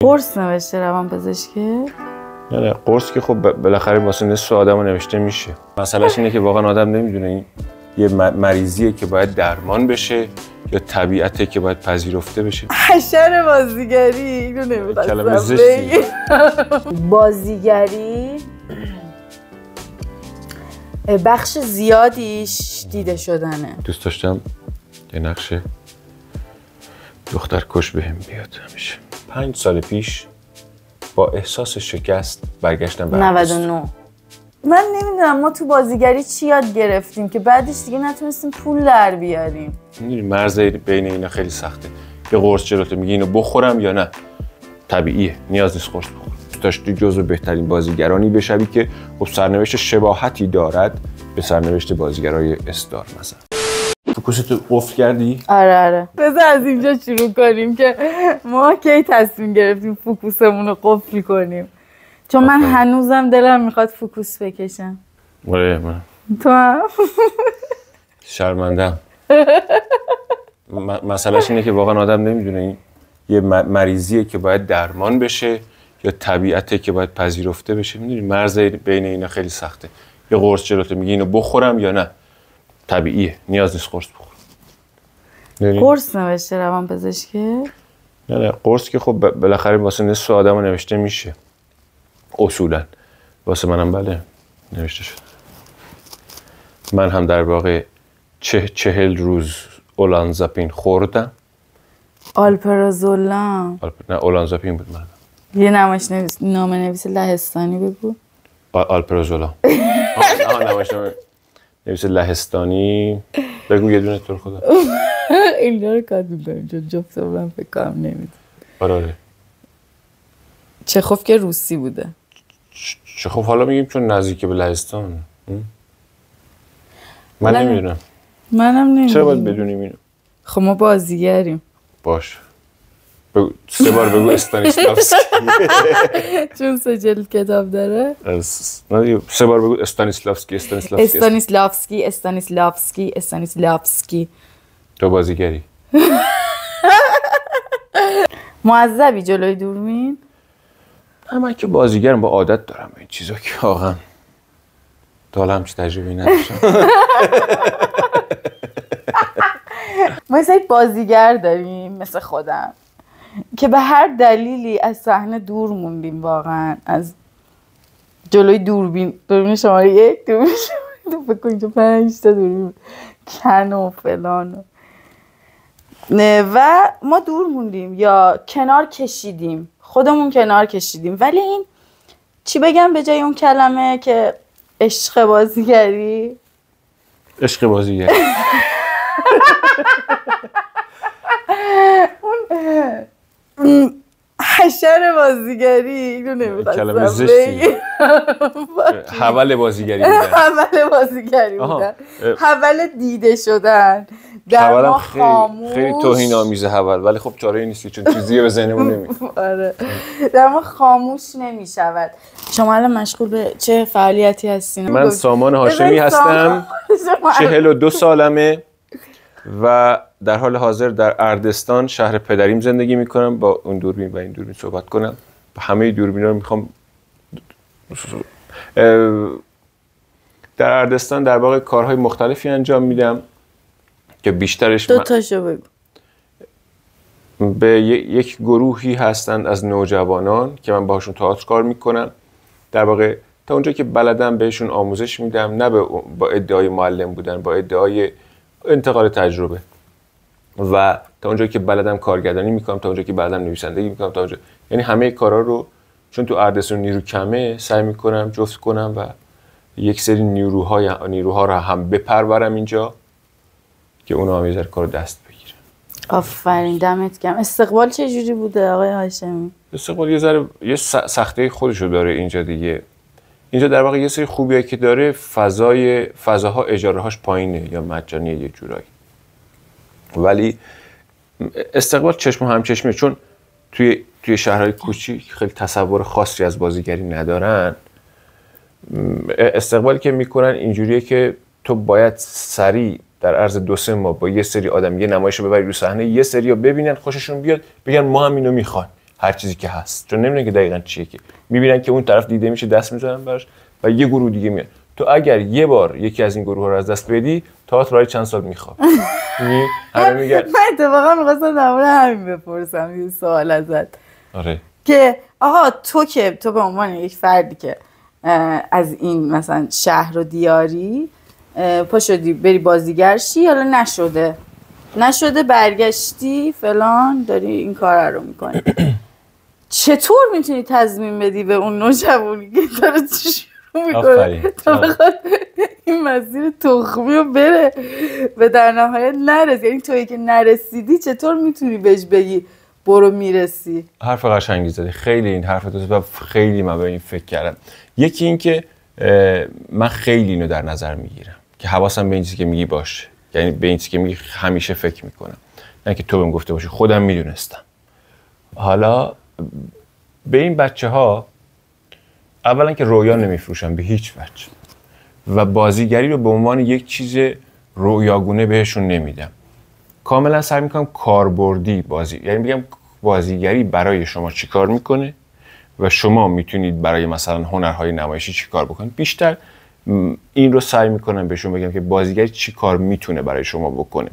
قرص نوشته روان پزشکی؟ نه قرص که خب بالاخره واسه نصف آدمو نوشته میشه. مسئلهش اینه که واقعا آدم نمیدونه این یه مریضیه که باید درمان بشه یا طبیعته که باید پذیرفته بشه. حشر بازیگری اینو نمی‌خواستم کلمه زشتی. بازیگری بخش زیادیش دیده شدنه. دوست داشتم یه نقش دختر کش بهم بیاد همیشه. 5 سال پیش با احساس شکست برگشتم به 99. من نمیدونم ما تو بازیگری چی یاد گرفتیم که بعدش دیگه نتونستیم پول در بیاریم. مرز بین اینا خیلی سخته. یه قرص جلوته میگه اینو بخورم یا نه. طبیعیه، نیاز نیست قرص بخورم. داشتی جزو بهترین بازیگرانی بشوی که خب سرنوشت شباهتی دارد به سرنوشت بازیگرای استار مثلا. فوکوستو قفل کردی؟ آره. بذار از اینجا شروع کنیم که ما کی تصمیم گرفتیم فوکوسمون رو قفل کنیم. چون من هنوزم دلم میخواد فوکوس بکشم. آره من. تو هم؟ شرمندم. مسئلهش اینه که واقعا آدم نمیدونه این یه مریضیه که باید درمان بشه یا طبیعته که باید پذیرفته بشه. میدونی مرز بین اینا خیلی سخته. یه قرص جلوته میگه اینو بخورم یا نه. طبیعیه، نیاز نیست قرص بخورم. قرص نوشته روان پزشکی؟ نه قرص که خب بالاخره واسه نصف آدمو نوشته میشه. اصولا واسه منم بله نوشته شد. من هم در واقع 40 روز اولانزاپین خوردم. آلپرازولام. نه اولانزاپین بود من. یه نامه نویس لهستانی بگو. آلپرازولام. نامه نویس لهستانی بگو یه دونه تو خدا. این رو کات می‌کنیم چون جفتمون فکر کنم نمی‌دونم. آره. چخوف که روسی بوده. چخوف حالا میگیم چون نزدیک به لهستان. من نمیدونم. منم نمیدونم. چرا باید بدونیم اینو؟ خب ما بازیگریم. باش. بگو 3 بار بگو استانیسلافسکی. چون 3 جلد کتاب داره. 3 بار بگو استانیسلافسکی. تو بازیگری. معذبی جلوی دوربین؟ من که بازیگرم با عادت دارم این چیزا که واقعا تا حالا همچین تجربه‌ای نداشتم. ما یه بازیگر داریم مثل خودم که به هر دلیلی از صحنه دور موندیم واقعا از جلوی دوربین شماره 1 دوربین شماره 2 فکر کنید 5 تا دوربین کن و فلان و ما دور موندیم یا کنار کشیدیم خودمون کنار کشیدیم. ولی این چی بگم به جای اون کلمه که عشق بازیگری اون حشر بازیگری اینو نمی‌خواستم کلمه زشتی. حول بازیگری بودن. حول دیده شدن در ما خاموش. خیلی توهین آمیزه حول ولی خب چاره‌ای نیست چون چیزیه به ذهنمون نمیاد. آره. در ما خاموش نمی‌شود. شما الان مشغول به چه فعالیتی هستین؟ من سامان هاشمی هستم. 42 سالمه و در حال حاضر در اردستان شهر پدریم زندگی میکنم. با اون دوربین و این دوربین صحبت کنم. با همه دوربینا رو میخوام در اردستان در واقع کارهای مختلفی انجام میدم که بیشترش 2 تاشو بگو. به یک گروهی هستند از نوجوانان که من باهاشون تئاتر کار میکنم. در واقع تا اونجا که بلدم بهشون آموزش میدم، نه با ادعای معلم بودن، با ادعای انتقال تجربه. و تا اونجایی که بلدم کارگردانی میکنم، تا اونجایی که بلدم نویسندگی میکنم، تا اونجا یعنی همه کارا رو چون تو اردستان نیرو کمه سعی میکنم جفت کنم و یک سری نیروها رو هم بپرورم اینجا که اونا هم یه ذره کارو دست بگیرن. آفرین دمت گرم. استقبال چه جوری بوده آقای هاشمی؟ استقبال یه ذره یه سختی خودشو داره اینجا دیگه. اینجا در واقع یه سری خوبیایی که داره فضاها اجاره‌هاش پایینه یا مجانیه یه جورایی. ولی استقبال چشم و همچشمیه چون توی شهرهای کوچیک خیلی تصور خاصی از بازیگری ندارن. استقبالی که میکنن اینجوریه که تو باید سریع در عرض 2-3 ماه با یه سری آدم یه نمایش رو ببری رو صحنه، یه سری رو ببینن خوششون بیاد بگن ما هم اینو میخوایم. هر چیزی که هست، چون نمیدونن که دقیقاً چیه، که میبینن که اون طرف دیده میشه دست میزنن براش و یه گروه دیگه میاد. تو اگر یه بار یکی از این گروه ها رو از دست بدی تئاتر برای چند سال میخواد. همه میگن من اتفاقا می‌خواستم در مورد همین بپرسم یه سوال ازت. آره که آقا تو به عنوان یک فردی که از این مثلا شهر و دیاری پا شدی بری بازیگر شی، حالا نشده برگشتی فلان داری این کار رو میکنی، چطور میتونی تضمین بدی به اون نوجوانی که داره شروع میکنه تا بخواد این مسیر تخمی رو بره و در نهایت نرسی؟ یعنی تویی که نرسیدی چطور میتونی بهش بگی برو میرسی؟ حرف قشنگی زدی، خیلی این حرف تو خیلی من به این فکر کردم. یکی این که من خیلی اینو در نظر میگیرم که حواسم به این چیزی که میگی باشه، یعنی به این چیزی که میگی همیشه فکر میکنم، نه که تو بهم گفته باشی، خودم میدونستم. حالا به این بچه‌ها اولا که رویا نمیفروشم به هیچ وجه و بازیگری رو به عنوان یک چیز رویاگونه بهشون نمیدم. کاملا سعی میکنم کاربردی یعنی بگم بازیگری برای شما چی کار میکنه و شما میتونید برای مثلا هنرهای نمایشی چی کار بکنید. بیشتر این رو سعی میکنم بهشون بگم که بازیگری چی کار میتونه برای شما بکنه.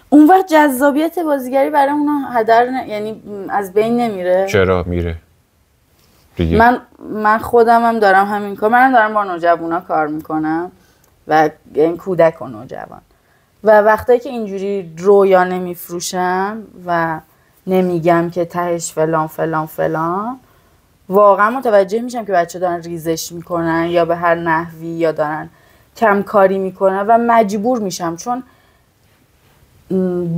اون وقت جذابیت بازیگری برای اونا یعنی از بین نمیره؟ چرا میره؟ دیگه. من خودم هم دارم همین کار، منم دارم با نوجوانا کار میکنم و این کودک و نوجوان و وقتایی که اینجوری رویا نمیفروشم و نمیگم که تهش فلان فلان فلان، واقعا متوجه میشم که بچه دارن ریزش میکنن یا به هر نحوی یا دارن کم کاری میکنن و مجبور میشم، چون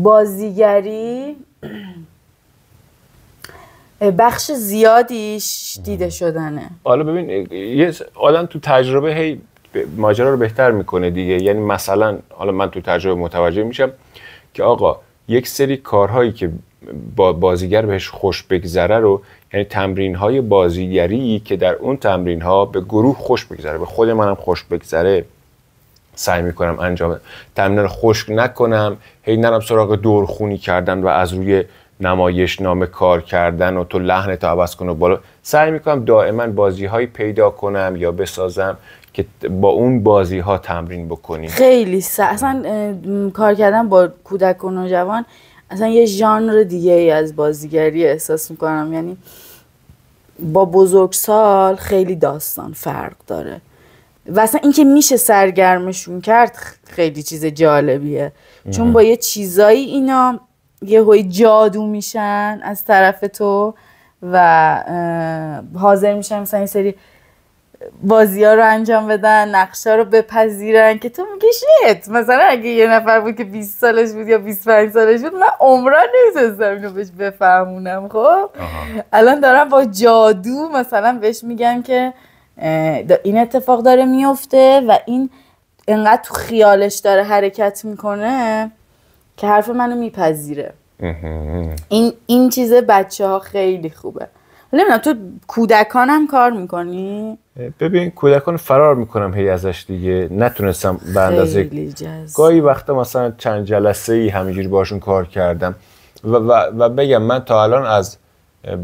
بازیگری بخش زیادیش دیده شدنه. حالا ببین یه آدم تو تجربه هی ماجرا رو بهتر میکنه دیگه. یعنی مثلا حالا من تو تجربه متوجه میشم که آقا یک سری کارهایی که با بازیگر بهش خوش بگذره رو، یعنی تمرین‌های بازیگری که در اون تمرین‌ها به گروه خوش بگذره، به خود منم خوش بگذره، سعی میکنم انجام بدم. تمرین رو خشک نکنم، هی نرم سراغ دورخونی کردن و از روی نمایش نامه کار کردن و تو لحنتو عوض کن و بالا. سعی میکنم دائما بازی‌هایی پیدا کنم یا بسازم که با اون بازی‌ها تمرین بکنیم. خیلی اصلا کار کردن با کودک و نوجوان اصلا یه ژانر دیگه ای از بازیگری احساس میکنم. یعنی با بزرگسال خیلی داستان فرق داره و اصلا اینکه میشه سرگرمشون کرد خیلی چیز جالبیه، چون با یه چیزایی اینا یه هوی جادو میشن از طرف تو و حاضر میشن مثلا این سری بازی ها رو انجام بدن، نقشه ها رو بپذیرن که تو میگی شیت. مثلا اگه یه نفر بود که 20 سالش بود یا 25 سالش بود، من عمران نمیتونستم اینو بهش بفهمونم. خب الان دارم با جادو مثلا بهش میگم که این اتفاق داره میفته و این انقدر تو خیالش داره حرکت میکنه که حرف منو میپذیره. این چیز بچه ها خیلی خوبه. نمیدونم تو کودکان هم کار میکنی؟ ببین کودکان فرار میکنم هی ازش دیگه، نتونستم به اندازه گاهی وقتا مثلا چند جلسه ای همینجوری باشون کار کردم و بگم من تا الان از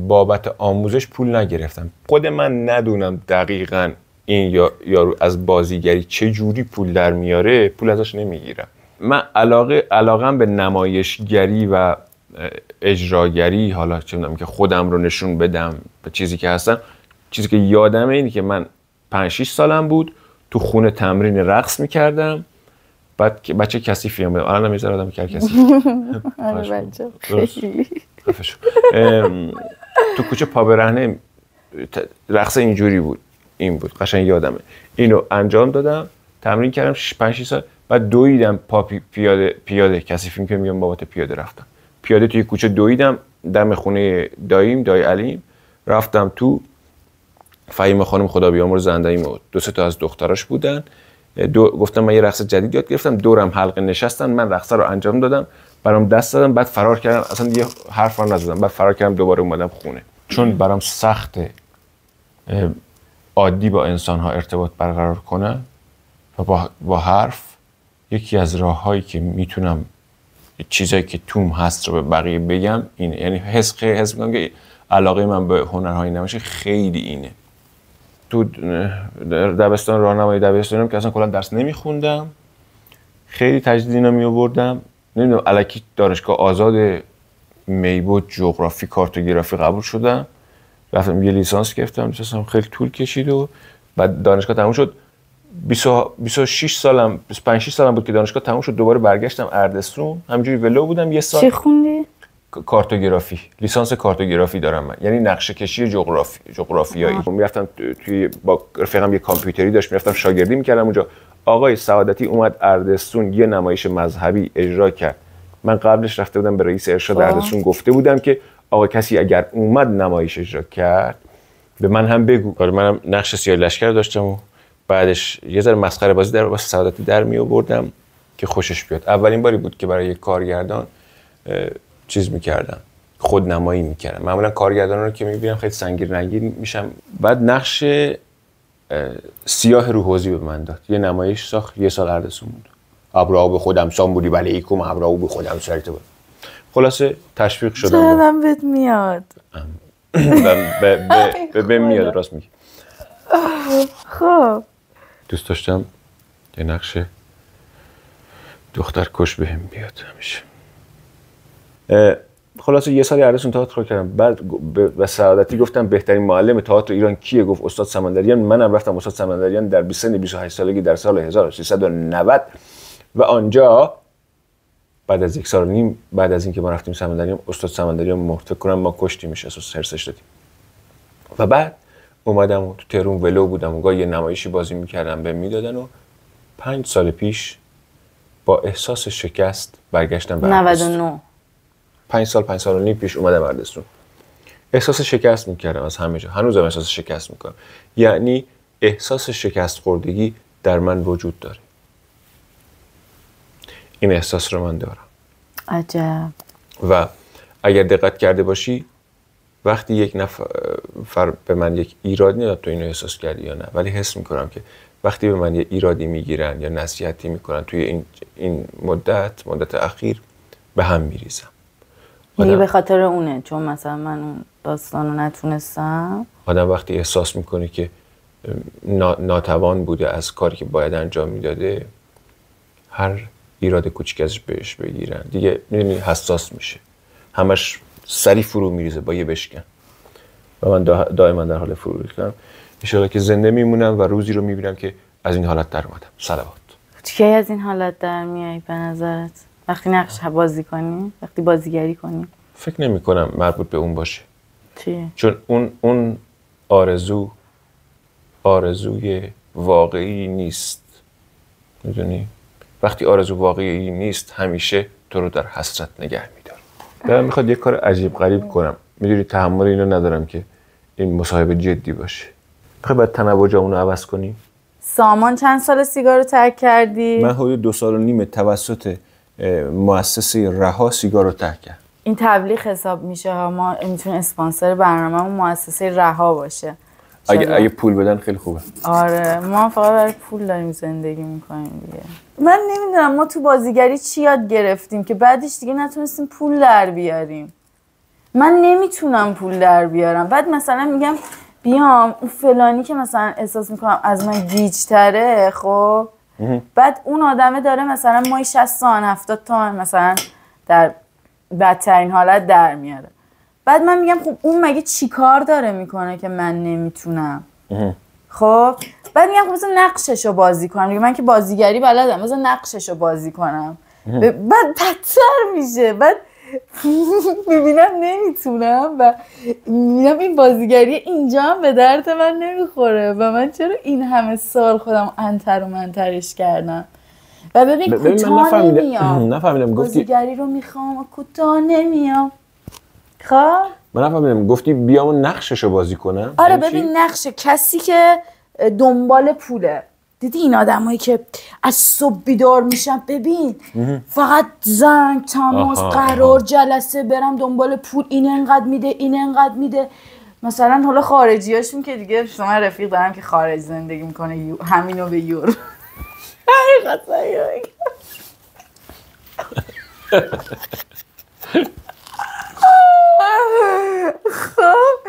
بابت آموزش پول نگرفتم. خود من ندونم دقیقاً این یارو از بازیگری چه جوری پول در میاره، پول ازش نمیگیرم. من علاقم به نمایشگری و اجراگری، حالا چه میدونم که خودم رو نشون بدم به چیزی که هستم. چیزی که یادمه اینه که من 5-6 سالم بود تو خونه تمرین رقص میکردم، بعد بچه کثیفی هم بودم. الان هم یه ذره آدم کثیف. آره بچه خیلی تو کوچه پا برهنه رقص اینجوری بود، این بود قشنگ یادمه. اینو انجام دادم، تمرین کردم 5-6 سال، بعد دویدم پا پیاده کثیفی که میگم بابت پیاده رفتم. پیاده توی کوچه دویدم دم خونه دایی علیم، رفتم تو. فهیم خانم خدا بیامرز زنده ایم و 2-3 تا از دختراش بودن. گفتم من یه رقص جدید یاد گرفتم، دورم حلقه نشستن، من رقص رو انجام دادم، برام دست دادم، بعد فرار کردم، اصلا یه حرف هم نزدم، بعد فرار کردم دوباره اومدم خونه. چون برام سخته عادی با انسان ها ارتباط برقرار کنم و با حرف یکی از راههایی که میتونم چیزایی که توم هست رو به بقیه بگم این، یعنی حس میکنم که علاقه من به هنرهای نمایشی خیلی اینه. تو دبستان راهنمایی دبستانم که اصلا کلا درس نمیخوندم، خیلی تجدید اینا میآوردم. نمیدونم الکی دانشگاه آزاد میبود جغرافی کارتوگرافی قبول شدم، رفتم یه لیسانس گرفتم. لیسانسم خیلی طول کشید و بعد دانشگاه تموم شد. 26 سالم 25 6 سالم بود که دانشگاه تموم شد. دوباره برگشتم اردستون، همینجوری ولو بودم یه سال. چی خوندی؟ کارتوگرافی، لیسانس کارتوگرافی دارم من، یعنی نقشه کشی جغرافیایی. میرفتم توی با رفیقم یه کامپیوتری داشت، میرفتم شاگردی میکردم اونجا. آقای سعادتی اومد اردستون یه نمایش مذهبی اجرا کرد. من قبلش رفته بودم به رئیس ارشاد اردستون گفته بودم که آقا کسی اگر اومد نمایش اجرا کرد به من هم بگو. منم نقش سیاه لشکر داشتم و بعدش یه ذره مسخره بازی در واسه سعادتی در می آوردم که خوشش بیاد. اولین باری بود که برای یک کارگردان چیز میکردم، خود نمایی میکردم. معمولا کارگردانا رو که میبینم خیلی سنگین رنگین میشم. بعد نقش سیاه روحوزی به من داد. یه نمایش ساخت، یه سال اردسون بود. ابرو به خودم سام بودی ولی ایکم ابرو به خودم سرت بود. خلاصه تشویق شدم. چقدرم بهت میاد. به میاد، راست میگی. خب دوست داشتم یه نقش دختر کش بهم بیاد همیشه. خلاصه یه سال اردسون تئاتر کردم. بعد به سعادتی گفتم بهترین معلم تئاتر ایران کیه؟ گفت استاد سمندریان. منم رفتم استاد سمندریان در سن 28 سالگی در سال 1390 و آنجا بعد از 1.5 سال بعد از اینکه ما رفتیم سمندریان، استاد سمندریان مرد. فکر کنم ما کشتیمش، اساس هرسش دادیم. و بعد اومدم و تو تهران ولو بودم و یه نمایشی بازی میکردم به میدادن و 5 سال پیش با احساس شکست برگشتم به 99 5 سال و نیم پیش اومدم اردستون. احساس شکست میکردم از همه جا. هنوزم احساس شکست میکنم. یعنی احساس شکست خوردگی در من وجود داره. این احساس رو من دارم. عجب. و اگر دقت کرده باشی وقتی یک نفر به من یک ایراد نداد، تو اینو احساس کردی یا نه، ولی حس میکنم که وقتی به من یه ایرادی میگیرن یا نصیحتی میکنن توی این مدت اخیر به هم میریزم. یعنی به خاطر اونه، چون مثلا من اون داستانو نتونستم. آدم وقتی احساس میکنه که ناتوان بوده از کاری که باید انجام میداده، هر ایراد کوچیک ازش بهش بگیرن دیگه میدونی حساس میشه، همش سری فرو میریزه با یه بشکن. و من دائما در حال فرو ریختن. ان شاءالله که زنده میمونم و روزی رو میبینم که از این حالت در اومدم. صلوات. کی از این حالت در میای به نظرت؟ وقتی نقش بازی کنی؟ وقتی بازیگری کنی؟ فکر نمی کنم مربوط به اون باشه. چیه؟ چون اون آرزوی واقعی نیست. میدونی؟ وقتی آرزو واقعی نیست همیشه تو رو در حسرت نگه میداره. دارم میخواد یه کار عجیب غریب کنم. میدونی تحمل اینو ندارم که این مصاحبه جدی باشه. میخوای بعد تنوع جامونو عوض کنی؟ سامان چند سال سیگار رو ترک کردی؟ من حدود 2.5 سال توسط مؤسسه رها سیگار رو ترک کردم. این تبلیغ حساب میشه ها. ما میتونه اسپانسر برنامه‌مون مؤسسه رها باشه. اگه پول بدن خیلی خوبه. آره ما فقط برای پول داریم زندگی میکنیم دیگه. من نمیدونم ما تو بازیگری چی یاد گرفتیم که بعدش دیگه نتونستیم پول در بیاریم. من نمیتونم پول در بیارم. بعد مثلا میگم بیام اون فلانی که مثلا احساس میکنم از من گیج‌تره، خب بعد اون آدمه داره مثلا مای 60 تومن 70 تومن مثلا در بدترین حالت در میاره. بعد من میگم خب اون مگه چی کار داره میکنه که من نمیتونم؟ خب بعد میگم خب مثلا نقششو بازی کنم دیگه. من که بازیگری بلدم، مثلا نقششو بازی کنم. بعد بدتر میشه. بعد میبینم نمیتونم و میبینم این بازیگری اینجا هم به درد من نمیخوره و من چرا این همه سال خودم انتر و منترش کردم. و ببین کوتاه نفهمیدم بازیگری رو میخوام کوتاه نمیام. خب من نفهمیدم گفتی بیام و نقششو بازی کنم. آره ببین نقش کسی که دنبال پوله. دیدی این آدمایی که از صبح بیدار میشن ببین فقط زنگ تماس قرار جلسه برم دنبال پول، این انقدر میده این انقدر میده. مثلا حالا خارجیاشون که دیگه شما رفیق دارم که خارج زندگی میکنه همینو به یورو خب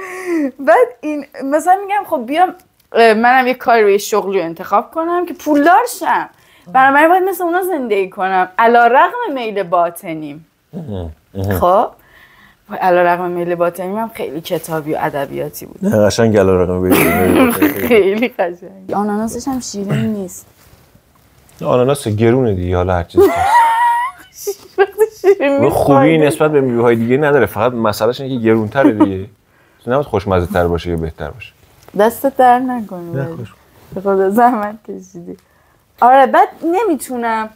بعد این مثلا میگم خب بیام منم یه کاری روی شغلی رو انتخاب کنم که پولدار شم، بنابراین باید مثل اونا زندگی کنم علی‌رغم میل باطنیم. خب علی‌رغم میل باطنیم هم خیلی کتابی و ادبیاتی بود. نه قشنگ علی‌رغم میل خیلی قشنگ. آناناسش هم شیرین نیست. آناناس گرونه دیگه، حالا هر چیزی شیرین نیست. خوبی نسبت به میوه‌های دیگه نداره، فقط مسئلهش اینه که گرون‌تره دیگه. نباید خوشمزه‌تر باشه یا بهتر باشه. دستت در نکنه. به خدا زحمت کشیدی. آره بعد نمیتونم.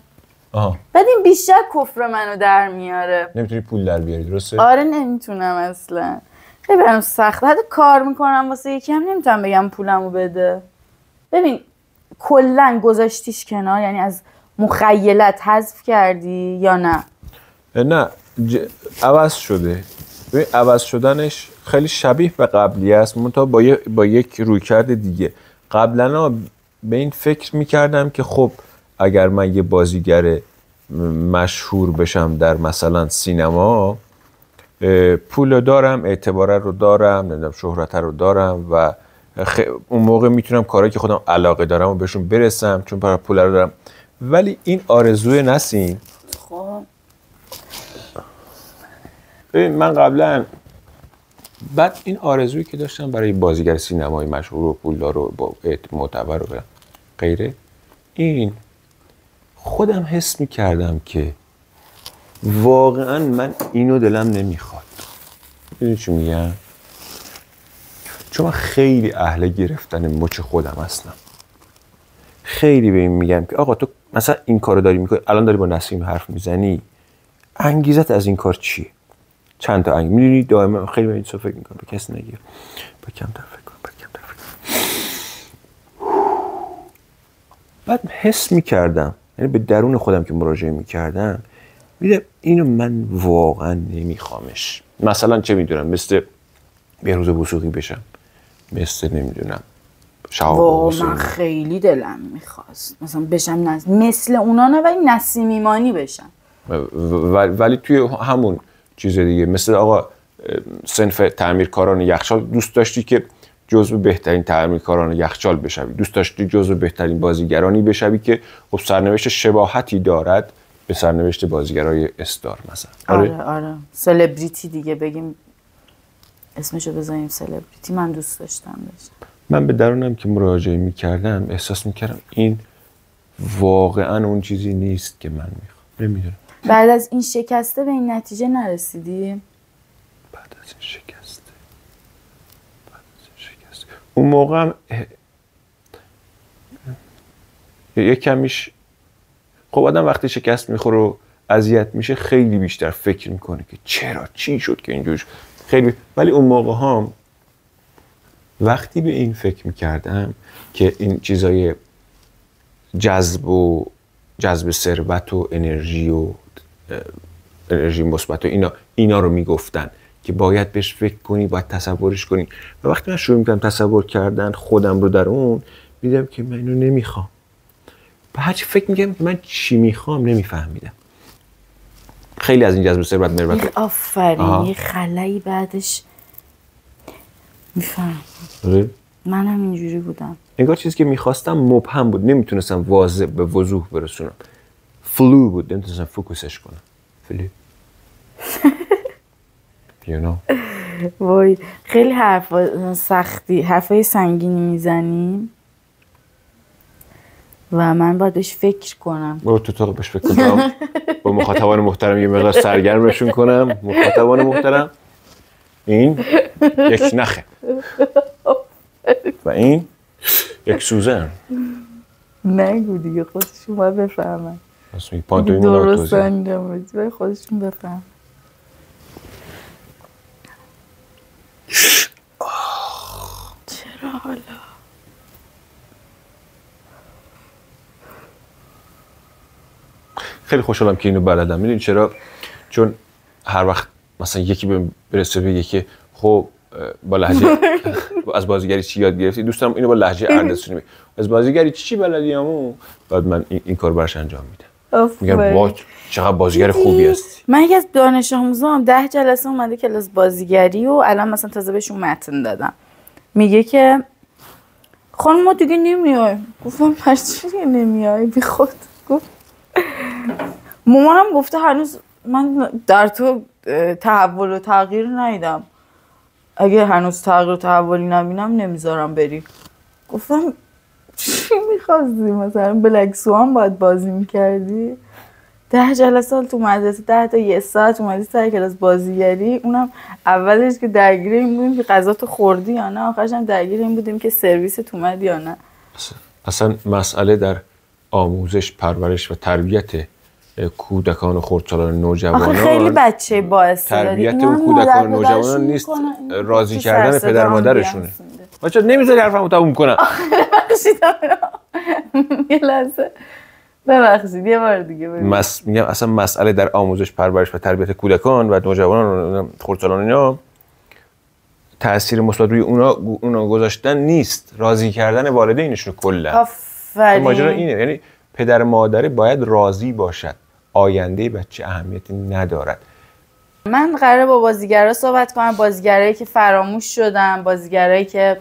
بعد این بیشتر کفر منو در میاره. نمیتونی پول در بیاری، درسته؟ آره نمیتونم اصلا. خیلی برام سخته. حتی کار میکنم واسه یکی هم نمیتونم بگم پولمو بده. ببین کلا گذاشتیش کنار، یعنی از مخیلت حذف کردی یا نه؟ نه عوض شده. ببین عوض شدنش خیلی شبیه به قبلی است، منتها با یک رویکرد دیگه. قبلا به این فکر میکردم که خب اگر من یه بازیگر مشهور بشم در مثلا سینما، پول دارم، اعتبار رو دارم، نمیدونم شهرت رو دارم و اون موقع میتونم کارهایی که خودم علاقه دارم و بهشون برسم چون برای پول رو دارم. ولی این آرزوی نسیم، خب ببین من قبلا بعد این آرزویی که داشتم برای بازیگر سینمایی مشهور و پولدار و با معتبر و غیره، این خودم حس میکردم که واقعا من اینو دلم نمیخواد. میدونی چی میگم؟ چون من خیلی اهل گرفتن مچ خودم هستم. خیلی به این میگم که آقا تو مثلا این کارو داری میکنی، الان داری با نسیم حرف میزنی، انگیزت از این کار چیه؟ چند تا انگیزه میدونی؟ دائما خیلی به این فکر میکنم، به کسی نگیر، با کمتر فکر کن، با کمتر فکر کن. بعد حس میکردم، یعنی به درون خودم که مراجعه میکردم میدم اینو من واقعا نمیخوامش. مثلا چه میدونم، مثل بهروز وثوقی بشم، مثل نمیدونم شهاب حسینی. من خیلی دلم میخواست مثلا بشم مثل اونا، نه ولی نسیم ایمانی بشم. ولی توی همون چیز دیگه، مثل آقا صنف تعمیرکاران یخچال دوست داشتی که جزو بهترین تعمیرکاران یخچال بشوی، دوست داشتی جزو بهترین بازیگرانی بشوی که خب سرنوشت شباهتی دارد به سرنوشت بازیگرای استار مثلا. آره سلبریتی دیگه بگیم اسمشو بذاریم سلبریتی. من دوست داشتم بشم. من به درونم که مراجعه میکردم احساس میکردم این واقعا اون چیزی نیست که من میخوام. نمیدونم. بعد از این شکسته به این نتیجه نرسیدی؟ بعد از این شکسته اون موقع هم یک کمیش خب آدم وقتی شکست میخوره و اذیت میشه خیلی بیشتر فکر میکنه که چرا، چی شد که اینجوری شد. خیلی ولی اون موقع هم وقتی به این فکر میکردم که این چیزای جذب ثروت و انرژی مثبت و اینا رو میگفتن که باید بهش فکر کنی، باید تصورش کنی. و وقتی من شروع میکنم تصور کردن خودم رو در اون، میدم که من اینو نمیخوام. و هرچی فکر میکنم که من چی میخوام نمیفهمیدم. خیلی از این جذب ثروت مروت آفرین یه خلایی بعدش میفهم. منم اینجوری بودم. انگار چیزی که میخواستم مبهم بود، نمیتونستم واضح به وضوح برسونم. فلو بود، نمیتونستم فوکوسش کنم. فلو you know. وای خیلی حرفای سنگینی میزنیم و من باید بهش فکر کنم. برو تو اتاق بهش فکر کنم. با مخاطبان محترم یه مقدار سرگرمشون کنم. مخاطبان محترم، این یک نخه و این یک سوزن. نگو دیگه، خودشون باید بفهمن. درست انجام بدی خودشون بفهم. چرا حالا؟ خیلی خوشحالم که اینو بلدم. میدونی چرا؟ چون هر وقت مثلا یکی به برسه بگه که خب با لهجه از بازیگری چی یاد گرفتی، دوست دارم اینو با لهجه اردسونی بگم. از بازیگری چی بلدی عمو؟ بعد من این کارو براش انجام میدم. میگم وا چقدر بازیگر خوبی هستی. من یکی از دانش آموزام 10 جلسه اومده کلاس بازیگری و الان مثلا تازه بهشون متن دادم. میگه که خانم ما دیگه نمیایم. گفتم پس چرا نمیای بی خود؟ گفت مامانم گفته هنوز من در تو تحول و تغییر ندیدم، اگه هنوز تغییر و تحولی نبینم نمیذارم بری. گفتم چی میخواستی؟ مثلا بلک سوان باید بازی میکردی؟ 10 جلسه تو مدرسه 10 تا 1 ساعت اومدی سر کلاس بازیگری، اونم اولش که درگیر این بودیم که غذا تو خوردی یا نه، آخرش هم درگیر این بودیم که سرویست اومد یا نه. اصلا مسئله در آموزش، پرورش و تربیت کودکان و خردسالان نوجوانان خیلی بچه بااستعدادی تربیت اون کودکان و نوجوانان نیست، راضی کردن پدر مادرشونه. بچه نمیذاری حرفمو تموم کنم. یه لحظه ببخشید یه بار دیگه بگو. میگم اصلا مسئله در آموزش، پرورش و تربیت کودکان و نوجوانان و خردسالان اینا تأثیر مثبت روی اونا گذاشتن نیست، راضی کردن والدینشون کلا. آفرین. ماجرا اینه، یعنی پدر مادر باید راضی باشد، آینده بچه اهمیتی ندارد. من قراره با بازیگرا صحبت کنم، بازیگرایی که فراموش شدن، بازیگرایی که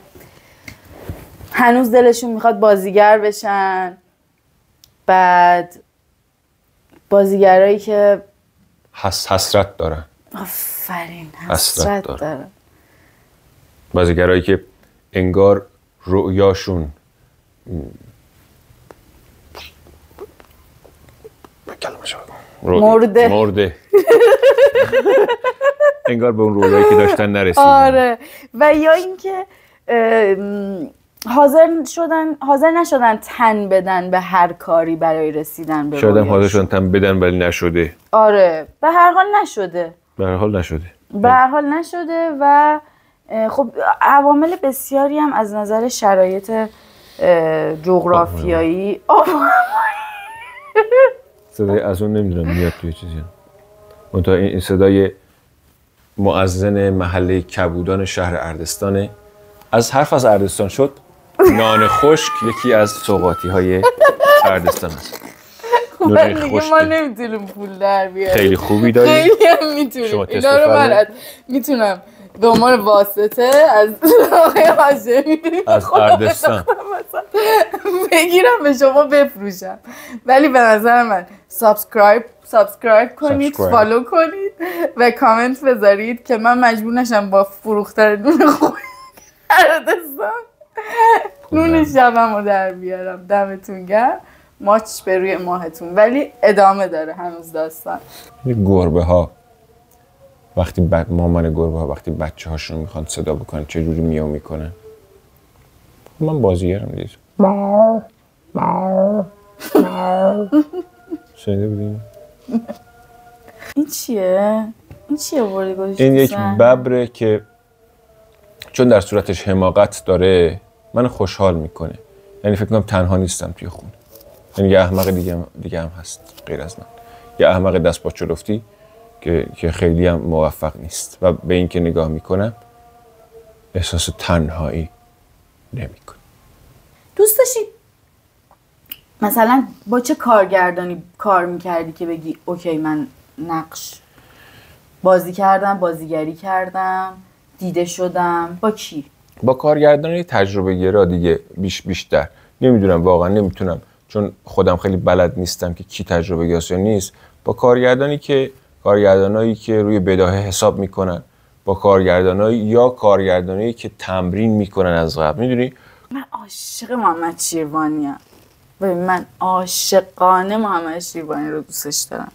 هنوز دلشون میخواد بازیگر بشن، بعد بازیگرایی که حسرت دارن. آفرین، حسرت دارن. بازیگرایی که انگار رؤیاشون مرده. انگار به اون رویایی که داشتن نرسیدن. آره. و یا اینکه حاضر نشدن تن بدن به هر کاری برای رسیدن به شاید هم حاضر شدن تن بدن ولی نشده. آره، به هر حال نشده. به هر حال نشده و خب عوامل بسیاری هم از نظر شرایط جغرافیایی. صدای از اون نمیدونم میاد توی چیزی هم. منتها این صدای مؤذن محله کبودان شهر اردستانه. از حرف از اردستان شد، نان خشک یکی از سوغاتی های اردستان است. نان خشک ما نمیتونیم پول در بیاریم. خیلی خوبی داری. خیلی هم میتونیم. اینا رو من میتونم به عنوان واسطه از آقای هاشمی از اردستان بگیرم به شما بفروشم. ولی به نظر من سابسکرایب کنید، فالو کنید و کامنت بذارید که من مجبور نشم با فروختن نون خوب اردستان نون شبم رو در بیارم. دمتون گرم. ماچ به روی ماهتون. ولی ادامه داره هنوز داستان. گربه ها وقتی مامان گربه ها وقتی بچه هاشون میخوان صدا بکنن چه جوری میاو میکنن؟ من بازیگرم دیگه. شنیده بودیم؟ این چیه وردی گذاشتی؟ این یک ببره که چون در صورتش حماقت داره من خوشحال میکنه. یعنی فکر کنم تنها نیستم توی خونه. یعنی یه احمق دیگه هم هست غیر از من. یه احمق دست با چلفتی که خیلی هم موفق نیست و به این که نگاه میکنم احساس تنهایی نمیکنم. دوست داشتی مثلا با چه کارگردانی کار میکردی که بگی اوکی من نقش بازی کردم، بازیگری کردم، دیده شدم؟ با کی؟ با کارگردانی تجربه گرا دیگه بیشتر. نمیدونم واقعا نمیتونم چون خودم خیلی بلد نیستم که کی تجربه گراست یا نیست. با کارگردانایی که روی بداهه حساب میکنن، با کارگردانایی که تمرین میکنن از قبل. میدونی من عاشق محمد شیروانیم. ببین من عاشقانه محمد شیروانی رو دوستش دارم.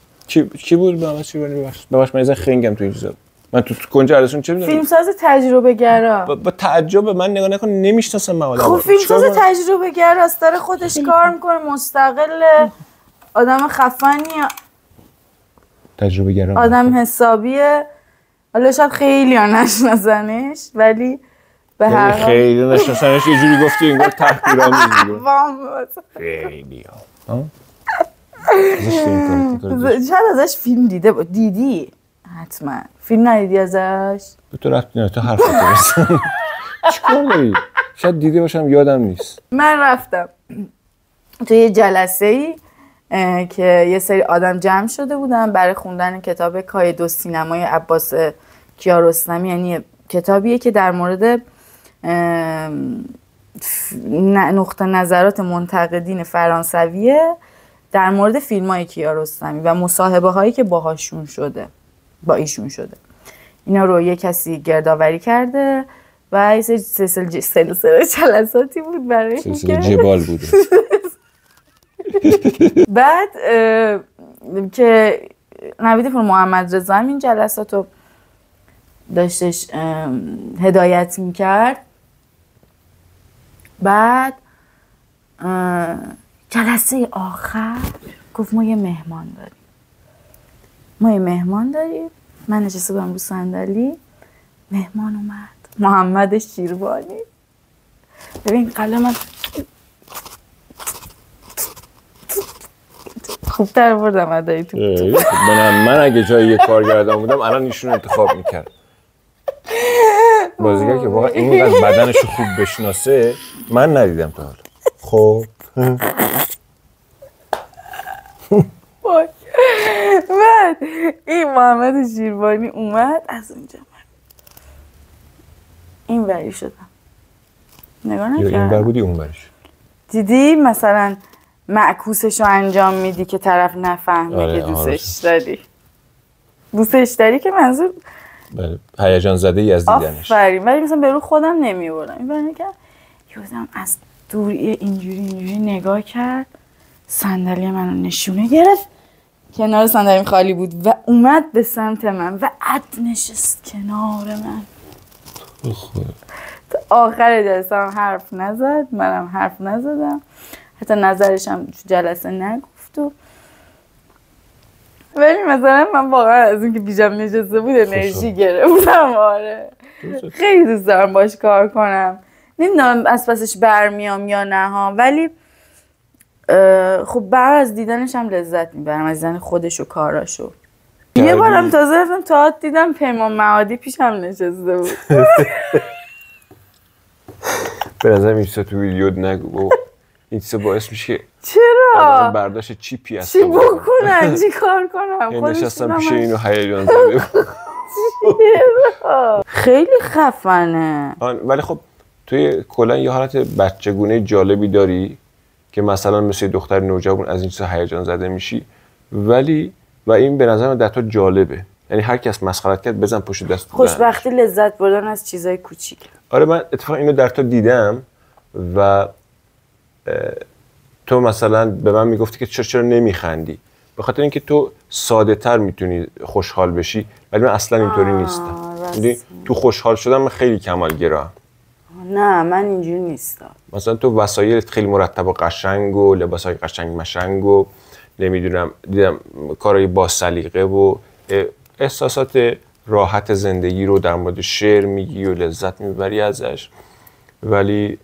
کی بود محمد شیروانی؟ ببخشید من خنگم تو این چیزا. من تو کنج عرضون چه میدونم؟ فیلمساز تجربه گرا. با تعجب من نگاه نکن نمیشناسم من آدمو. خب فیلمساز تجربه گرا است، داره خودش کار میکنه، مستقل، آدم خفنیه، تجربه گرا، آدم حسابیه. حالا شاید خیلی ها نشناسنش ولی به هر حال خیلی نشناسنش. یه جوری گفتی انگار تحقیرآمیز بود. خیلی ها. شاید ازش فیلم دیدی حتما. فیلم ندیدی ازش؟ به تو رفتی نه، تو حرف بزن. چیکار داری؟ شاید دیده باشم یادم نیست. من رفتم تو یه جلسه‌ای که یه سری آدم جمع شده بودن برای خوندن کتاب کایدو سینمای عباس کیارستمی. یعنی کتابیه که در مورد نقطه نظرات منتقدین فرانسویه در مورد فیلم‌های کیارستمی و مصاحبه هایی که با ایشون شده. اینا رو یه کسی گردآوری کرده و یه سلسله جلساتی بود برای سلسله جبال بوده. بعد که نویدپور محمد رضا این جلسات رو داشتش هدایت میکرد. بعد جلسه آخر گفت ما یه مهمان داریم. من نشسته بودم رو صندلی، مهمان اومد، محمد شیروانی. ببین قلمم خوبتر بردم ادایی تو. من اگه جای یه کارگردان بودم الان ایشون انتخاب میکرد. بازیگر که واقعا اینقدر بدنشو خوب بشناسه من ندیدم تا حالا. خب بعد این محمد شیروانی اومد، از اونجا من این وری شدم، نگاه نکردم. این ور بودی اون ورش. دیدی مثلا معکوسشو انجام میدی که طرف نفهمه که دوستش داری که منظور بله هیجان زده ای از دیدنش. آفرین. ولی مثلا به رو خودم نمیبردم. این برای که یادم از دور اینجوری نگاه کرد، صندلی منو نشونه گرفت، کنار صندلی خالی بود و اومد به سمت من و نشست کنار من. تا آخر جلسه هم حرف نزد، منم حرف نزدم، حتی نظرش هم جلسه نگفت. ولی مثلا من واقعا از اینکه پیشم نشسته بود انرژی گرفتم. آره خیلی دوست دارم باش کار کنم. نمیدونم از پسش برمیام یا نه ها، ولی خب بعد از دیدنش هم لذت میبرم، از دیدن خودش و کاراشو. یه بارم تازه رفتم تئاتر دیدم، پیمان معادی پیشم نشسته بود. به نظرم این تو ویدیو نگو، این چیزا باعث میشه چرا؟ برداشت چیپی هست. چی بکنن؟ چی کار کنم؟ یه نشستم پیش اینو هیجان زده. خیلی خفنه. ولی خب توی کلا یه حالت بچگونه جالبی داری که مثلا مثل دختر نوجوان از این چیزا هیجان زده میشی، ولی و این به نظر من در تو جالبه. یعنی هر کس مسخرت کرد بزن پشت دست. خوشبختی لذت بردن از چیزای کوچیک. آره من اتفاقا اینو در تو دیدم و تو مثلا به من میگفتی که چرا نمیخندی، به خاطر اینکه تو ساده تر میتونی خوشحال بشی، ولی من اصلا اینطوری نیستم. یعنی تو خوشحال شدن من خیلی کمالگرام. نه من اینجوری نیستم. مثلا تو وسایلت خیلی مرتب و قشنگ و لباسای قشنگ مشنگ و نمیدونم دیدم کارهای با سلیقه و احساسات راحت زندگی رو در مورد شعر میگی و لذت میبری ازش. ولی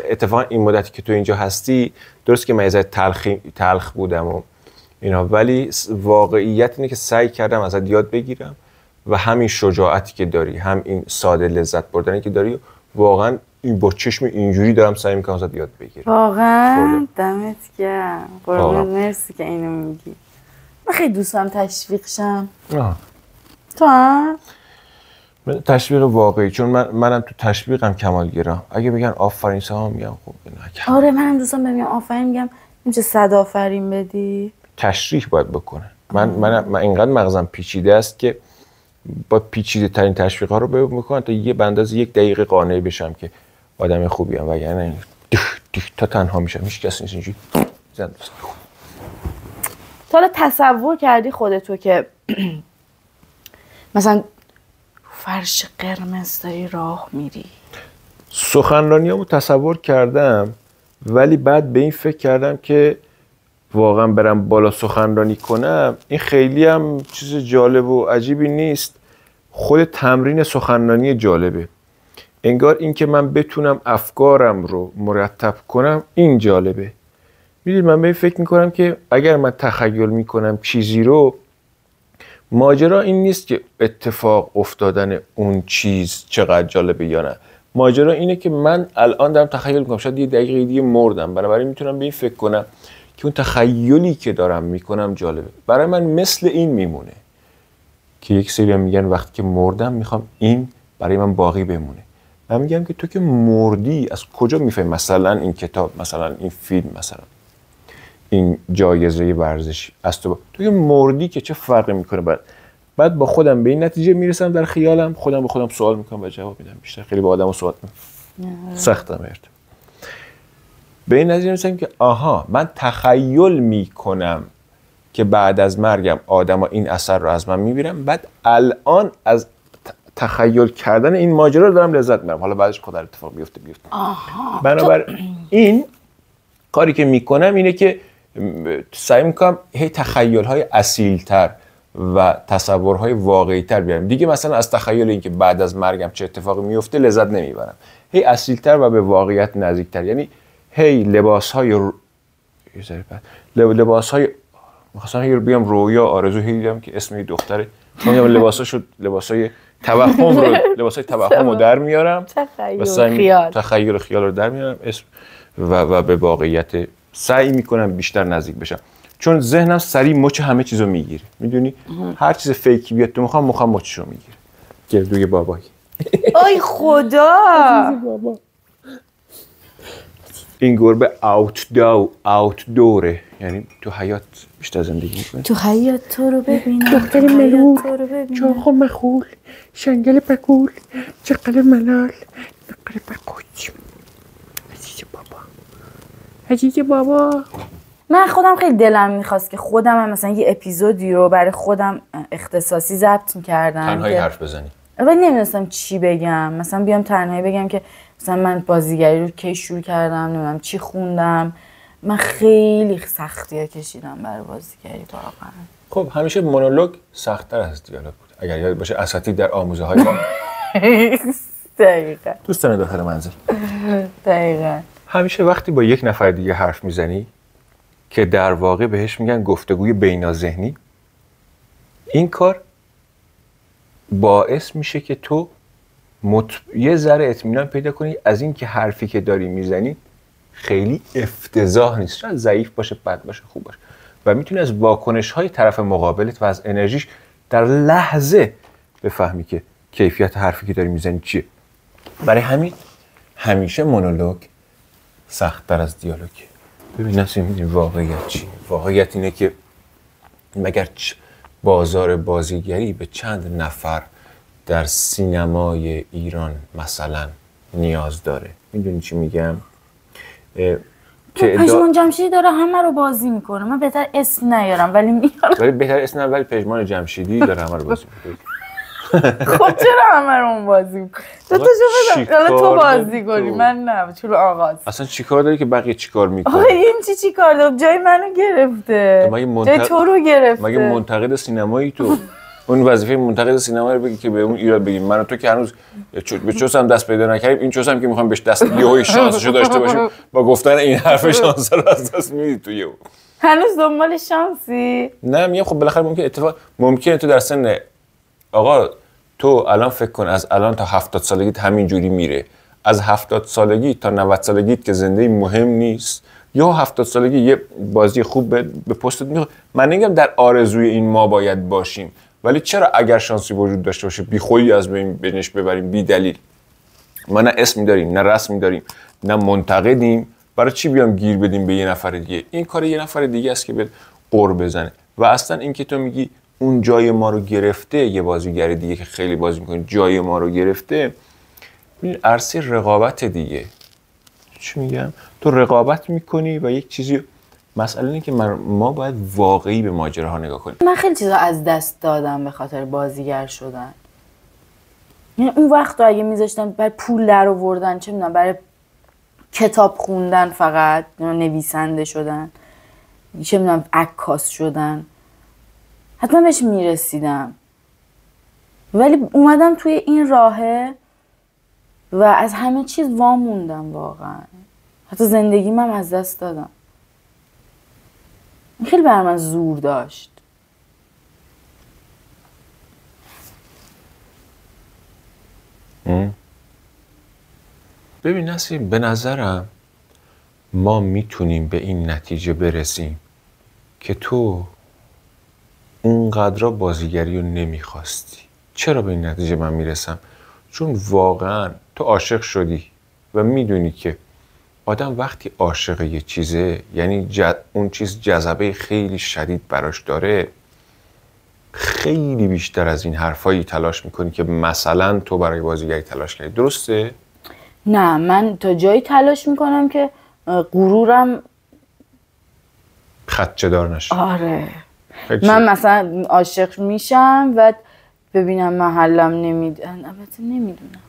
اتفاقا این مدتی که تو اینجا هستی درست که من ازت تلخ بودم و اینا، ولی واقعیت اینه که سعی کردم ازت یاد بگیرم و همین شجاعتی که داری، هم این ساده لذت بردنی که داری، واقعا این با چشم اینجوری دارم سعی میکنم ازت یاد بگیرم. واقعا دمت گرم. قربونت، مرسی که اینو میگی. من خیلی دوستم تشویق شم. تو هم؟ تشویق واقعی، چون منم تو تشویقم کمالگرام. اگه بگن آفرین سام میگم خب نکن. آره منم دوستم بگم آفرین، میگم میشه 100 آفرین بدی. تشریح باید بکنه. من اینقدر مغزم پیچیده است که با پیچیده ترین تشویق ها رو بکنم تا یه بنداز 1 دقیقه قانع بشم که آدم خوبی ام، وگرنه تا تنها میشم، هیچ کس نیست اینجوری زد. تا حالا تصور کردی خودتو که مثلا فرش قرمز داری راه میری؟ سخنرانیامو تصور کردم، ولی بعد به این فکر کردم که واقعا برم بالا سخنرانی کنم این خیلی هم چیز جالب و عجیبی نیست. خود تمرین سخنرانی جالبه. انگار این که من بتونم افکارم رو مرتب کنم این جالبه. میدونید من به این فکر میکنم که اگر من تخیل میکنم چیزی رو، ماجرا این نیست که اتفاق افتادن اون چیز چقدر جالبه یا نه. ماجرا اینه که من الان دارم تخیل میکنم شاید 1 دقیقه دیگه مردم، بنابراین میتونم به این فکر کنم که اون تخیلی که دارم میکنم جالبه. برای من مثل این میمونه که یک سری هم میگن وقتی که مردم میخوام این برای من باقی بمونه. من میگم که تو که مردی از کجا میفهمی مثلا این کتاب، مثلا این فیلم، مثلا این جایزه ورزشی از تو که مردی که چه فرقی میکنه؟ بعد با خودم به این نتیجه میرسم در خیالم، خودم به خودم سوال میکنم و جواب میدم. بیشتر خیلی با آدمو سوال سختم به این نتیجه میرسم که آها، من تخیل میکنم که بعد از مرگم آدما این اثر رو از من میبینم، بعد الان از تخیل کردن این ماجرا رو دارم لذت میبرم. حالا بعدش خدا اتفاق بیفته. بنابر این کاری که میکنم اینه که سعی میکنم هی تخیل‌های اصیل‌تر و تصورهای واقعی‌تر بیارم. دیگه مثلا از تخیل این که بعد از مرگم چه اتفاقی میفته لذت نمیبرم. هی اصیل‌تر و به واقعیت نزدیک‌تر. یعنی هی لباس‌های مثلا هی بیام رویا آرزو هی دیدم که اسم این دختره، میگم لباسای توهم رو در میارم، تخیل خیال رو در میارم و به واقعیت سعی میکنم بیشتر نزدیک بشم. چون ذهنم سریع مچ همه چیزو میگیره. میدونی هر چیز فیکی بیاد تو مخم مچشو میگیره. گردوی بابایی. آی خدا. بابا. این گربه اوت دوره، یعنی تو حیات بیشتر زندگی میکنه. تو حیات تو رو ببینم، دختر ملول، چاخو مخول، شنگل پکول، چقل ملال، نقل پکوچ. عزیز بابا. من خودم خیلی دلم میخواست که خودم هم مثلا یه اپیزودی رو برای خودم اختصاصی ضبط میکردم، تنهایی حرف بزنی. ولی نمیدونستم چی بگم. مثلا بیام تنهایی بگم که مثلا من بازیگری رو کی شروع کردم، نمیدونم چی خوندم. من خیلی سختی‌ها کشیدم برای بازیگری واقعا. خب همیشه مونولوگ سخت‌تر از دیالوگ بود. اگر یاد باشه اساتید در آموزه‌های ما دقیقاً دوستان داخل منزل دقیقاً همیشه وقتی با یک نفر دیگه حرف میزنی که در واقع بهش میگن گفتگوی بین‌ذهنی، این کار باعث میشه که تو یه ذره اطمینان پیدا کنی از این که حرفی که داری میزنی خیلی افتضاح نیست، شاید ضعیف باشه، بد باشه، خوب باشه، و میتونی از واکنش‌های طرف مقابلت و از انرژیش در لحظه بفهمی که کیفیت حرفی که داری میزنی چیه. برای همین همیشه مونولوگ سخت‌تر از دیالوگه. ببین نسیم، میدونی واقعیت چیه؟ واقعیت اینه که مگر بازار بازیگری به چند نفر در سینمای ایران مثلا نیاز داره؟ میدونی چی میگم؟ پژمان جمشیدی داره همه رو بازی میکنه. من بهتر اسم نیارم ولی میارم. ولی بهتر اسم نیارم، ولی پژمان جمشیدی داره همه رو بازی میکنه. خب چرا همه رو بازی میکنه؟ تو بدم حالا تو بازی کنی، من نه. چون آغاز اصلا چیکار داری که بقیه چیکار میکنه؟ آخه این چی کار داره؟ جای منو گرفته، جای تو رو گرفته. مگه منتقد سینمایی تو؟ اون وظیفه منتقد سینما رو بگی که به اون ایراد بگیم. من و تو که هنوز به چوسم دست پیدا نکردیم، این چوسم که میخوام بهش دست یهو شانسشو داشته باشیم با گفتن این حرف شانس رو از دست میدی تو یهو. هنوز دنبال شانسی؟ نه میگم خب بالاخره ممکنه تو در سن آقا تو الان فکر کن از الان تا 70 سالگیت همین جوری میره، از 70 سالگی تا 90 سالگیت که زندگی مهم نیست، یا 70 سالگی یه بازی خوب به پستت میخواد. من نمیگم در آرزوی این ما باید باشیم، ولی چرا اگر شانسی وجود داشته باشه بی خودی از بینش ببریم بی دلیل؟ ما نه اسمی داریم، نه رسمی داریم، نه منتقدیم، برای چی بیام گیر بدیم به یه نفر دیگه؟ این کار یه نفر دیگه است که به قور بزنه. و اصلا این که تو میگی اون جای ما رو گرفته، یه بازیگر دیگه که خیلی بازی میکنه جای ما رو گرفته، این عرصه رقابت دیگه. چی میگم؟ تو رقابت میکنی و یک چیزی، مسئله اینه که ما باید واقعی به ماجراها نگاه کنیم. من خیلی چیزا از دست دادم به خاطر بازیگر شدن. یعنی اون وقت اگه میذاشتن برای پول در آوردن، چه میدونم برای کتاب خوندن، فقط نویسنده شدن، چه میدونم عکاس شدن، حتما بهش میرسیدم. ولی اومدم توی این راهه و از همه چیز واموندم واقعا. حتی زندگیم هم از دست دادم. خیلی بر من زور داشت. ببین نسیم، به نظرم ما میتونیم به این نتیجه برسیم که تو اونقدر بازیگری رو نمیخواستی. چرا به این نتیجه من میرسم؟ چون واقعا تو عاشق شدی و میدونی که آدم وقتی عاشق یه چیزه، یعنی اون چیز جذبه خیلی شدید براش داره، خیلی بیشتر از این حرفایی تلاش میکنی که مثلا تو برای بازیگری تلاش کردی. درسته؟ نه، من تا جایی تلاش میکنم که غرورم خدشه دار نشه. آره. من مثلا عاشق میشم و ببینم محلم نمیدونم. البته نمیدونم.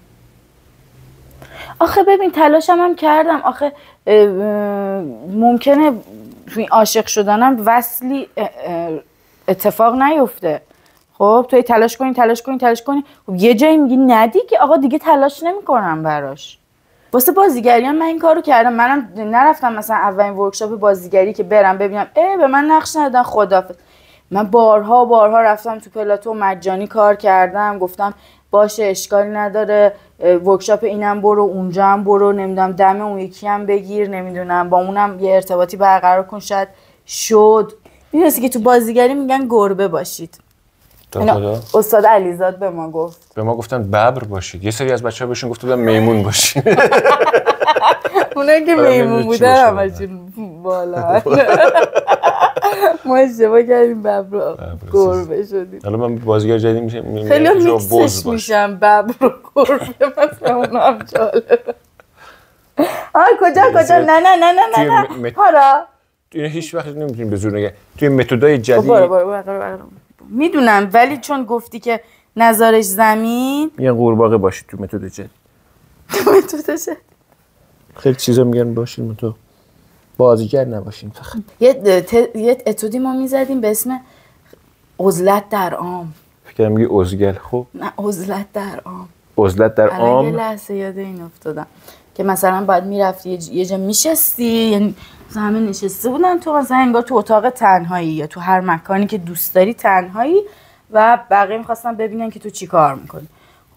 آخه ببین تلاشم هم کردم. آخه ممکنه توی عاشق شدنم وصلی اتفاق نیفته. خب توی تلاش کنی خب یه جایی میگی ندی که آقا دیگه تلاش نمیکنم براش. واسه بازیگری هم من این کارو کردم. منم نرفتم مثلا اولین ورکشاپ بازیگری که برم ببینم به من نقش ندادن خدافظ. من بارها رفتم تو پلاتو مجانی کار کردم، گفتم باشه اشکالی نداره، ورکشاپ اینم برو، اونجا هم برو، نمیدونم دم اون یکی هم بگیر، نمیدونم با اونم یه ارتباطی برقرار کن، شاید شد. میدونستی که تو بازیگری میگن گربه باشید. استاد علیزاد به ما گفت. به ما گفتن ببر باشید. یه سری از بچه‌ها بهشون گفته بودن میمون باشید. اونایی که میمون بودن همشون بالا. ما اشتباه کردیم ببر گربه شدیم. حالا من بازیگر جدید میشم خیلی میکسش میشم ببر و گربه، مثلا اونا هم جالبه. کجا نه حالا اینو هیچ وقت نمیتونیم به زور نگه. توی متدای جدید میدونم، ولی چون گفتی که نزارش زمین یه قورباغه باشید تو متد جدید. خیلی چیزا میگن باشین تو بازیگر نباشین فقط. یه اتودی ما میزدیم به اسم عزلت در عام. فکر میگی عزگل. خب نه، عزلت در عام. عزلت در عام. یه لحظه یاد این افتادم که مثلا باید میرفتی یه جا میشستی، یعنی مثلا همه نشسته بودن تو مثلا انگار تو اتاق تنهایی یا تو هر مکانی که دوست داری تنهایی و بقیه میخواستن ببینن که تو چی کار میکنی.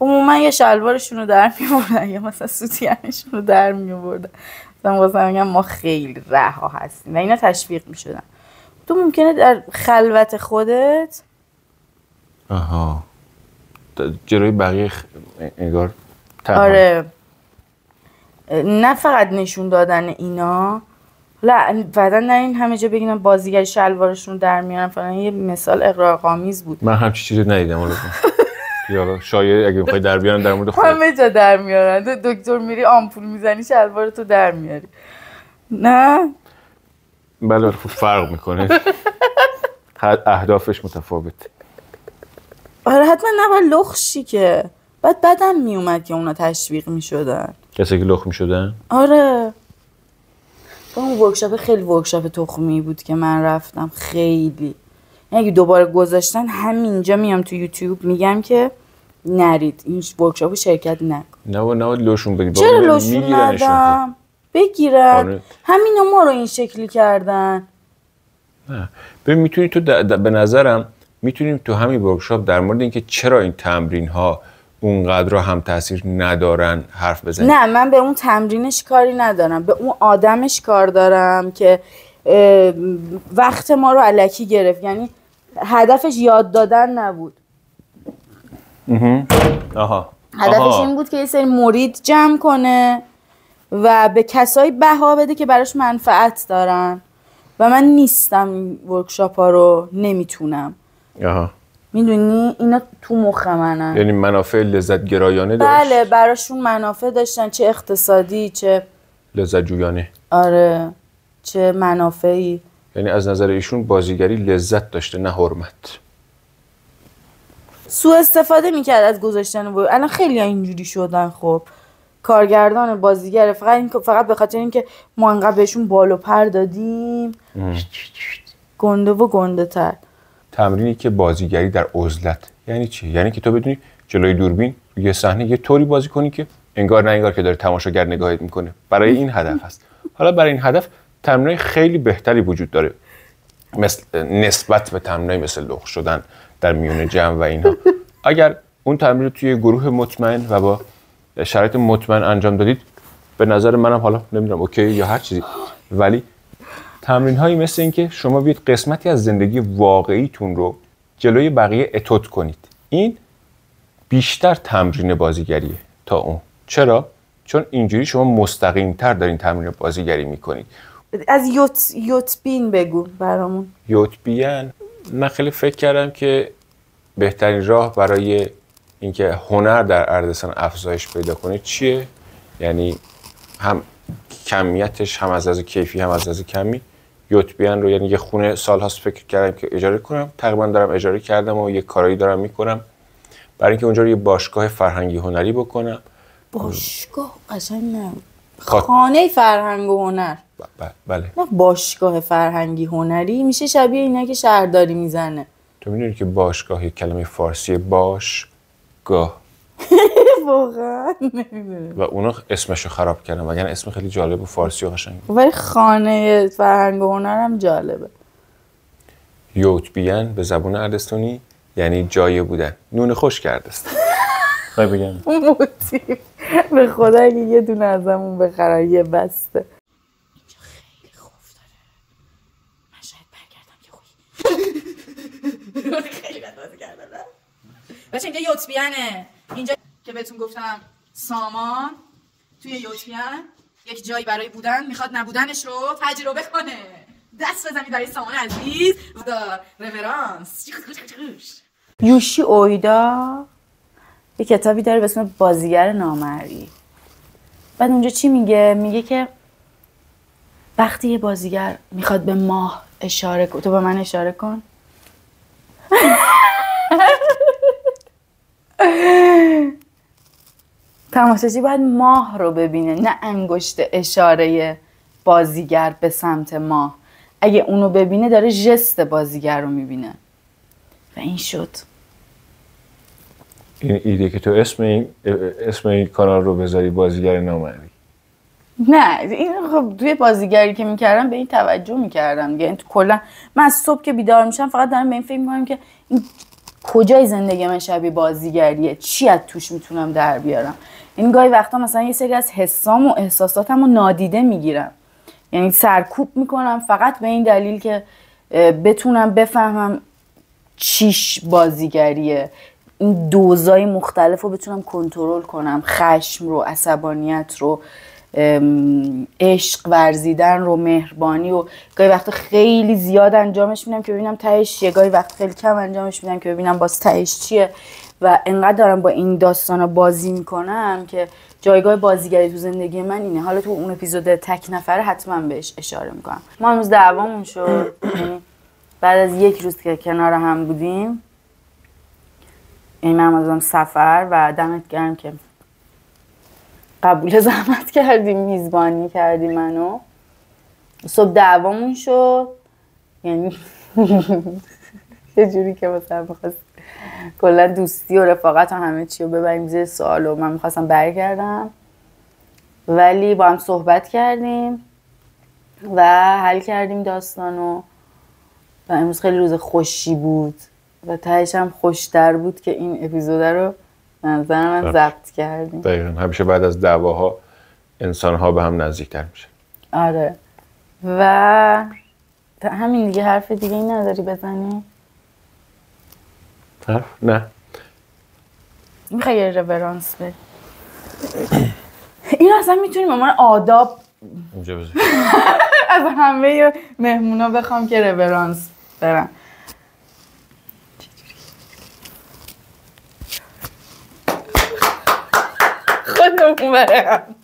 عموما یه شلوارشون رو در می‌آوردن یا مثلا سوتیانشون رو در می‌آوردن. مثلا میگم ما خیلی رها هستیم و اینا تشویق میشدن. تو ممکنه در خلوت خودت جلوی بقیه انگار تنها. آره، نه فقط نشون دادن اینا، لا بعدا نه این همه جا بگیرن بازیگر شلوارشون در میارن فلان. یه مثال اغراق‌آمیز بود. من همچین چیزی ندیدم. حالا شاید اگه بخوای در بیارن در مورد خودت همه جا در میارن. دکتر میری آمپول میزنی شلوارتو در میاری. نه بله خب فرق میکنه. اهدافش متفاوته. آره حتما نباید لخشی که بعد بدم میومد که اونا تشویق میشدن. کسی که لخ میشدن؟ آره. اون ورکشاپ خیلی ورکشاپ تخمی بود که من رفتم. خیلی اگه دوباره گذاشتن همینجا میام تو یوتیوب میگم که نرید این ورکشاپو شرکت نکن. نه لوشون بدید. چرا لوشون ندم؟ بگیرن. همینا ما رو این شکلی کردن. نه ببین میتونی تو به نظرم میتونیم تو همین ورکشاپ در مورد اینکه چرا این تمرین ها اونقدر هم تاثیر ندارن حرف بزنیم. نه من به اون تمرینش کاری ندارم، به اون آدمش کار دارم که وقت ما رو الکی گرفت. یعنی هدفش یاد دادن نبود. هدفش این بود که یه سری مرید جمع کنه و به کسایی بها بده که براش منفعت دارن و من نیستم این ورکشاپ ها رو نمیتونم. میدونی اینا تو مخ منن. یعنی منافع لذت گرایانه داشت؟ بله براشون منافع داشتن، چه اقتصادی چه لذت جویانه. آره چه منافعی. یعنی از نظر ایشون بازیگری لذت داشته نه حرمت. سوء استفاده میکرد از گذاشتن الان خیلی اینجوری شدن. خب کارگردان بازیگر فقط به خاطر اینکه ما انقدر بهشون بال و پر دادیم گنده و گنده تر. تمرینی که بازیگری در عزلت یعنی چی؟ یعنی که تو بدونی جلوی دوربین یه صحنه یه طوری بازی کنی که انگار نه انگار که داره تماشاگر نگاهت میکنه. برای این هدف هست. حالا برای این هدف تمرینای خیلی بهتری وجود داره نسبت به تمرینای مثل لخ شدن در میون جمع و اینها. اگر اون تمرین رو توی گروه مطمئن و با شرایط مطمئن انجام دادید به نظر منم حالا نمیدونم اوکی یا هر چیزی ولی تمرین هایی مثل این که شما بیاید قسمتی از زندگی واقعیتون رو جلوی بقیه اتوت کنید. این بیشتر تمرین بازیگریه تا اون. چرا؟ چون اینجوری شما مستقیم‌تر دارین تمرین بازیگری میکنید. از یوتبین بگو برامون. یوتبین، من خیلی فکر کردم که بهترین راه برای اینکه هنر در اردسان افزایش پیدا کنید چیه؟ یعنی هم کمیتش، هم از لحاظ کیفی، هم از لحاظ کمی. یوتبین رو، یعنی یه خونه سال‌هاست فکر کردم که اجاره کنم، تقریبا دارم اجاره کردم و یه کارایی دارم میکنم برای اینکه اونجا رو یه باشگاه فرهنگی هنری بکنم. باشگاه قشنگ نه، خانه فرهنگ و هنر. بله. نه باشگاه فرهنگی هنری میشه شبیه اینا که شهرداری میزنه. تو میدونی که باشگاه یک کلمه فارسی باشگاه واقعا نمیدونم و اونا اسمشو خراب کردن، وگرنه اسم خیلی جالب و فارسی و قشنگه. ولی خانه فرهنگ و هنر هم جالبه. یوتبین به زبون اردستانی یعنی جای بودن. نون خوش کرده است. خواهی بگم موتیف به خدا اگه یه دونه ازمون بخرن یه بسته. اینجا خیلی خوف داره. من شاید برگردم که خوی خیلی بد بازی کردم. بچه اینجا یوتبینه. اینجا که بهتون گفتم سامان توی یوتبین یک جایی برای بودن میخواد نبودنش رو تجربه کنه. دست بزنید برای سامان عزیز و رورانس. یوشی اویدا یه کتابی داره به اسم بازیگر نامرئی. بعد اونجا چی میگه؟ میگه که وقتی یه بازیگر میخواد به ماه اشاره کنه، تو به من اشاره کن. تماشاچی باید ماه رو ببینه، نه انگشت اشاره بازیگر به سمت ماه. اگه اونو ببینه داره ژست بازیگر رو میبینه. و این شد این ایده که تو اسم این کانال رو بذاری بازیگر نامرئی. نه این خب توی بازیگری که میکردم به این توجه میکردم دیگه. این کلا من از صبح که بیدار میشم فقط دارم به این فکر میکنم که این کجای زندگی من شبیه بازیگریه، چی از توش میتونم در بیارم. این گاهی وقتا مثلا یه سری از حسام و احساساتم رو نادیده میگیرم، یعنی سرکوب میکنم فقط به این دلیل که بتونم بفهمم چیش بازیگریه. این دوزای مختلف رو بتونم کنترل کنم، خشم رو، عصبانیت رو، عشق ورزیدن رو، مهربانی و گاهی وقتا خیلی زیاد انجامش میدم که ببینم تهش چیه، گاهی وقت خیلی کم انجامش میدم که ببینم باز تهش چیه. و انقدر دارم با این داستانا بازی میکنم که جایگاه بازیگری تو زندگی من اینه. حالا تو اون اپیزود تک نفره حتما بهش اشاره میکنم. ما امروز دعوامون شد، بعد از یک روز که کنار هم بودیم، این من اومدم سفر و دمت گرم که قبول زحمت کردیم، میزبانی کردی منو. صبح دعوامون شد، یعنی یه جوری که مثلا میخواست کلا دوستی و رفاقت و همه چی رو ببریم زیر سوال و من میخواستم برگردم، ولی با هم صحبت کردیم و حل کردیم داستانو و امروز خیلی روز خوشی بود و تهش هم خوشتر بود که این اپیزود رو نظر من ضبط کردیم. دقیقاً همیشه بعد از دعواها انسان‌ها به هم نزدیک‌تر میشن. آره و همین دیگه. حرف دیگه ای نداری بزنی؟ حرف؟ نه. میخوای یه رورانس بدی؟ این اصلا میتونیم امان آداب اینجا بذار از همه مهمونا بخوام که رورانس برن. خودمون برم